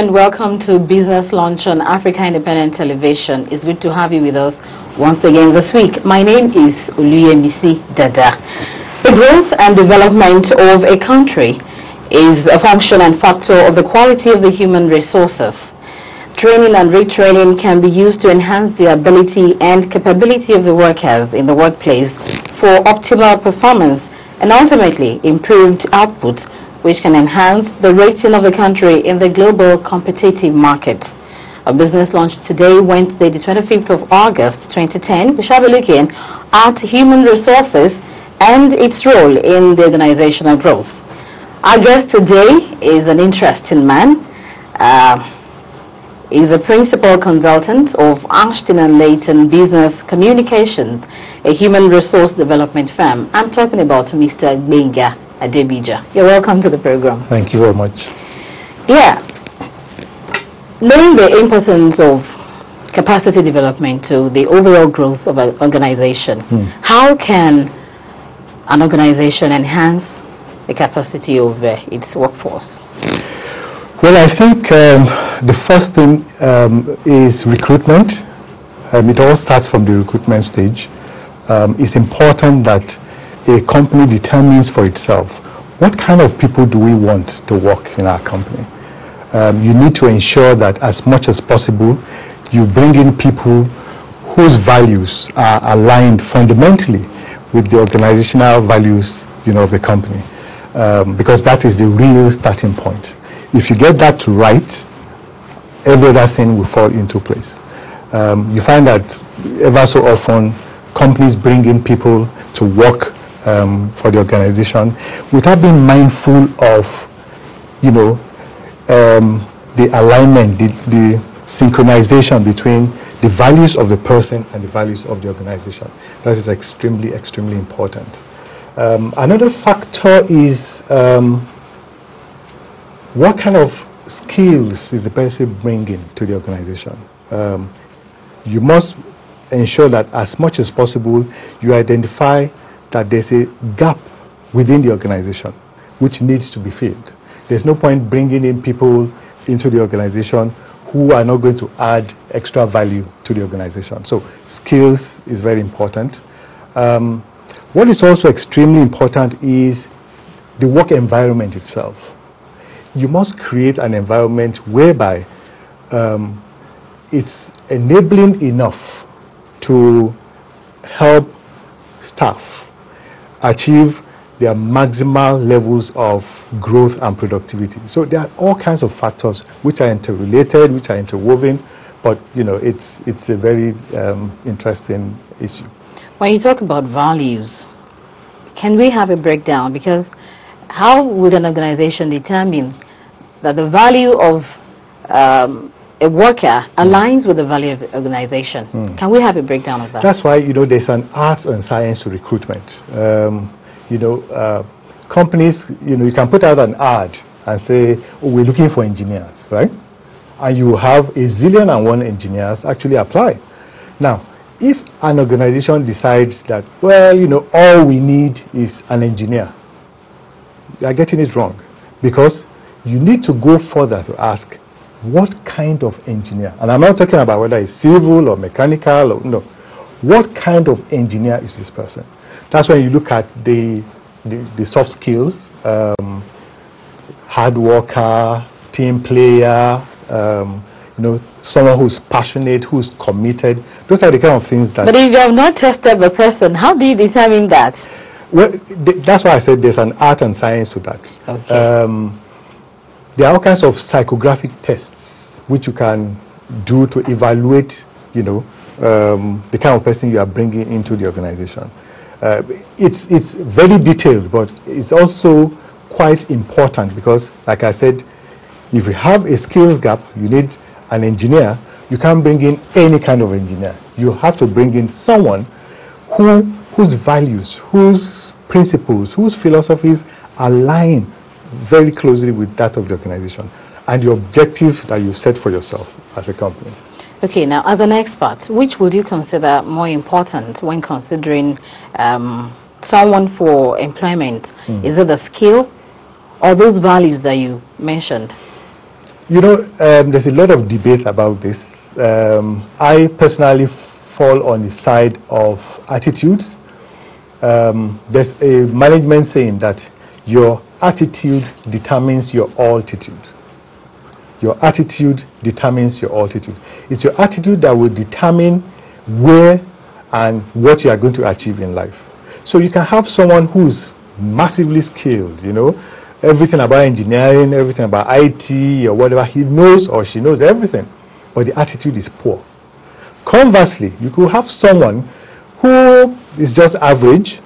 and welcome to Business Launch on Africa Independent Television. It's good to have you with us once again this week. My name is Oluyemisi Dada. The growth and development of a country is a function and factor of the quality of the human resources. Training and retraining can be used to enhance the ability and capability of the workers in the workplace for optimal performance and ultimately improved output, which can enhance the rating of the country in the global competitive market. A business launch today, Wednesday, the 25th of August 2010. We shall be looking at human resources and its role in the organizational growth. Our guest today is an interesting man. He's a principal consultant of Ashton & Leighton Business Communications, a human resource development firm. I'm talking about Mr. Gbenga Adebija. You're welcome to the program. Thank you very much. Yeah. Knowing the importance of capacity development to the overall growth of an organization, how can an organization enhance the capacity of its workforce? Well, I think the first thing is recruitment. It all starts from the recruitment stage. It's important that a company determines for itself what kind of people do we want to work in our company. You need to ensure that as much as possible you bring in people whose values are aligned fundamentally with the organizational values, of the company, because that is the real starting point. If you get that right, every other thing will fall into place. You find that ever so often companies bring in people to work for the organization without being mindful of, the alignment, the synchronization between the values of the person and the values of the organization. That is extremely, extremely important. Another factor is what kind of skills is the person bringing to the organization. You must ensure that as much as possible you identify that there's a gap within the organization which needs to be filled. There's no point bringing in people into the organization who are not going to add extra value to the organization. So skills is very important. What is also extremely important is the work environment itself. You must create an environment whereby it's enabling enough to help staff achieve their maximal levels of growth and productivity. So there are all kinds of factors which are interrelated, which are interwoven, but it's a very interesting issue. When you talk about values, can we have a breakdown? Because how would an organization determine that the value of a worker aligns with the value of the organization? Can we have a breakdown of that? That's why there's an art and science to recruitment. Companies, you can put out an ad and say, oh, we're looking for engineers, right? And you have a zillion and one engineers actually apply. Now, if an organization decides that, well, all we need is an engineer, you are getting it wrong, because you need to go further to ask what kind of engineer. And I'm not talking about whether it's civil or mechanical or no. What kind of engineer is this person? That's when you look at the soft skills, hard worker, team player, someone who's passionate, who's committed. Those are the kind of things that... But if you have not tested the person, how do you determine that? Well, that's why I said there's an art and science to that. Okay. There are all kinds of psychographic tests which you can do to evaluate, the kind of person you are bringing into the organization. It's very detailed, but it's also quite important because, like I said, if you have a skills gap, you need an engineer. You can't bring in any kind of engineer. You have to bring in someone whose values, whose principles, whose philosophies align very closely with that of the organization and the objectives that you set for yourself as a company. Okay, now as an expert, which would you consider more important when considering someone for employment? Is it the skill or those values that you mentioned? There's a lot of debate about this. I personally fall on the side of attitudes. There's a management saying that your attitude determines your altitude. Your attitude determines your altitude. It's your attitude that will determine where and what you are going to achieve in life. So you can have someone who's massively skilled, everything about engineering, everything about IT or whatever, he knows or she knows everything, but the attitude is poor. Conversely, you could have someone who is just average,